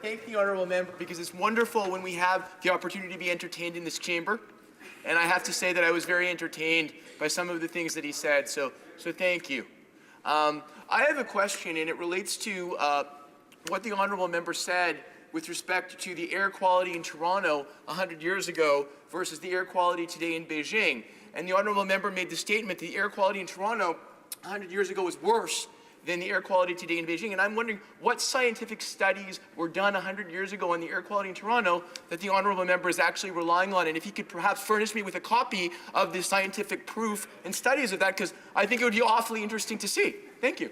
thank the honourable member because it's wonderful when we have the opportunity to be entertained in this chamber. And I have to say that I was very entertained by some of the things that he said, so thank you. I have a question, and it relates to what the honourable member said with respect to the air quality in Toronto 100 years ago versus the air quality today in Beijing. And the honourable member made the statement that the air quality in Toronto 100 years ago was worse than the air quality today in Beijing. And I'm wondering what scientific studies were done 100 years ago on the air quality in Toronto that the honourable member is actually relying on. And if he could perhaps furnish me with a copy of the scientific proof and studies of that, because I think it would be awfully interesting to see. Thank you.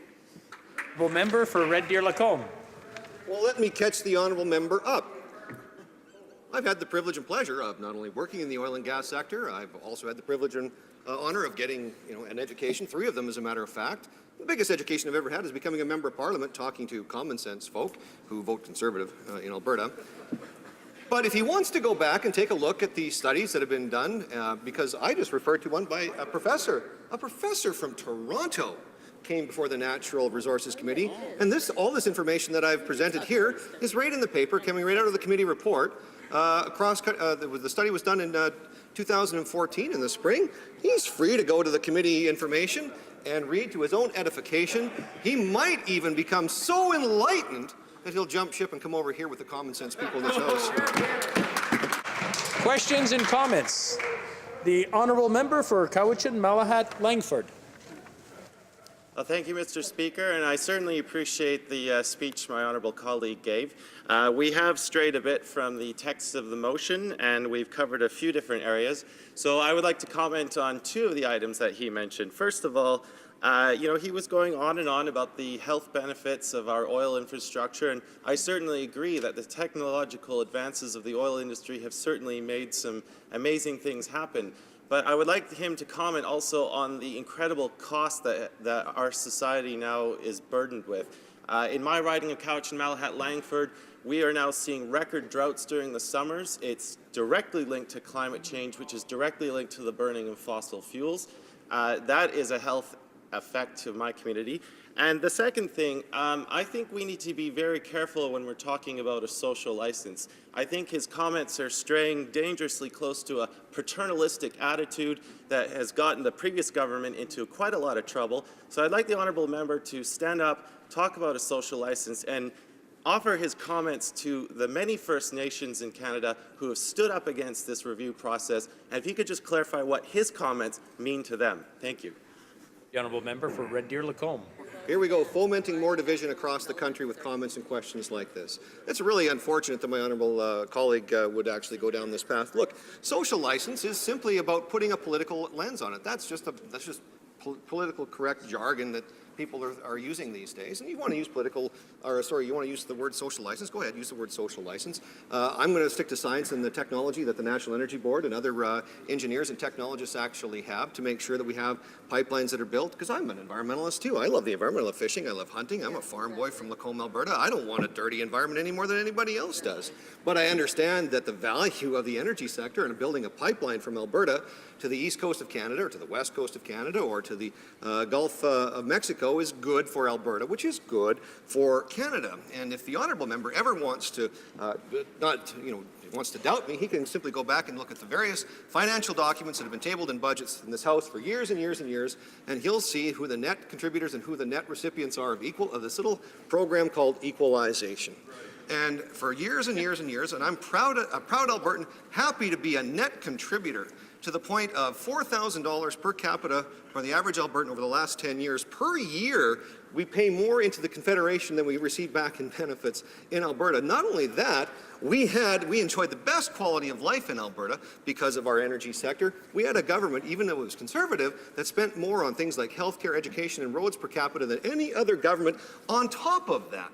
Honourable member for Red Deer Lacombe. Well, let me catch the honourable member up. I've had the privilege and pleasure of not only working in the oil and gas sector, I've also had the privilege and honour of getting an education, 3 of them as a matter of fact. The biggest education I've ever had is becoming a member of Parliament, talking to common sense folk who vote Conservative in Alberta. But if he wants to go back and take a look at the studies that have been done, because I just referred to one by a professor from Toronto came before the Natural Resources Committee, and all this information that I've presented here is right in the paper, coming right out of the committee report. The study was done in 2014 in the spring. He's free to go to the committee information and read to his own edification. He might even become so enlightened that he'll jump ship and come over here with the common sense people in this house. Questions and comments? The honourable member for Cowichan, Malahat, Langford. Well, thank you, Mr. Speaker, and I certainly appreciate the speech my honourable colleague gave. We have strayed a bit from the text of the motion, and we've covered a few different areas. So I would like to comment on 2 of the items that he mentioned. First of all, he was going on and on about the health benefits of our oil infrastructure, and I certainly agree that the technological advances of the oil industry have certainly made some amazing things happen. But I would like him to comment also on the incredible cost that our society now is burdened with. In my riding of Cowichan, Malahat, Langford, we are now seeing record droughts during the summers. It's directly linked to climate change, which is directly linked to the burning of fossil fuels. That is a health effect to my community. And the second thing, I think we need to be very careful when we're talking about a social license. I think his comments are straying dangerously close to a paternalistic attitude that has gotten the previous government into quite a lot of trouble. So I'd like the honourable member to stand up, talk about a social license, and offer his comments to the many First Nations in Canada who have stood up against this review process. And if he could just clarify what his comments mean to them. Thank you. The honourable member for Red Deer Lacombe. Here we go, fomenting more division across the country with comments and questions like this. It's really unfortunate that my honourable colleague would actually go down this path. Look, social license is simply about putting a political lens on it. That's just political correct jargon that people are using these days. And you want to use you want to use the word social license, go ahead, use the word social license. I'm going to stick to science and the technology that the National Energy Board and other engineers and technologists actually have to make sure that we have pipelines that are built, because I'm an environmentalist too. I love the environment, I love fishing, I love hunting. I'm a farm boy from Lacombe, Alberta. I don't want a dirty environment any more than anybody else does. But I understand that the value of the energy sector and building a pipeline from Alberta to the east coast of Canada or to the west coast of Canada or to the Gulf of Mexico is good for Alberta, which is good for Canada. And if the honourable member ever wants to wants to doubt me, he can simply go back and look at the various financial documents that have been tabled in budgets in this House for years and years and years, and he'll see who the net contributors and who the net recipients are of this little program called equalization. And for years and years and years, and I'm a proud Albertan, happy to be a net contributor to the point of $4,000 per capita for the average Albertan over the last 10 years. Per year, we pay more into the Confederation than we receive back in benefits in Alberta. Not only that, we enjoyed the best quality of life in Alberta because of our energy sector. We had a government, even though it was Conservative, that spent more on things like healthcare, education, and roads per capita than any other government on top of that.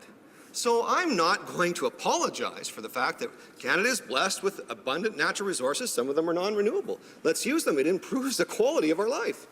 So I'm not going to apologize for the fact that Canada is blessed with abundant natural resources. Some of them are non-renewable. Let's use them. It improves the quality of our life.